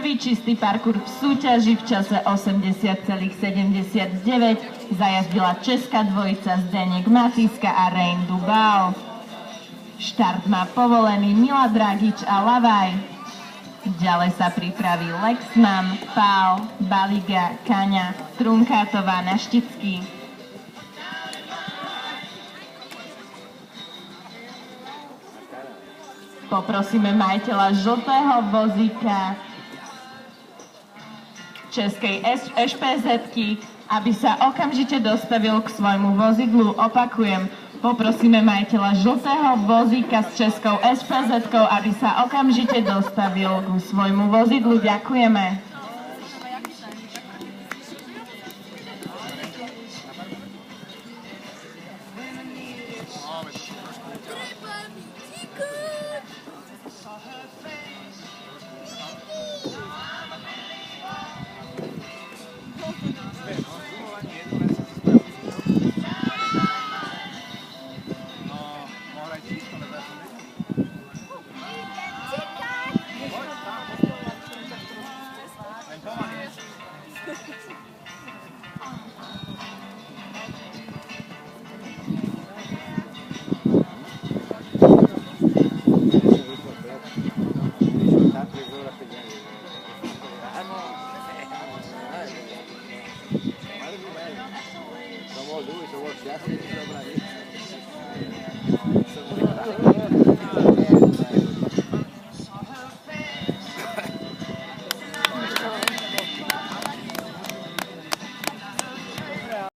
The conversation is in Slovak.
Prvý čistý parkour v súťaži v čase 80,79 zajazdila česká dvojica Zdeněk Matýska a Rein Dubau. Štart má povolený Mila Dragič a Lavaj. Ďalej sa pripraví Lexman, Pál, Baliga, Kaňa, Trunkátová na Štický. Poprosíme majiteľa žltého vozíka českej ŠPZ-ky, aby sa okamžite dostavil k svojmu vozidlu. Opakujem, poprosíme majiteľa žltého vozíka s českou ŠPZ-kou, aby sa okamžite dostavil k svojmu vozidlu. Ďakujeme.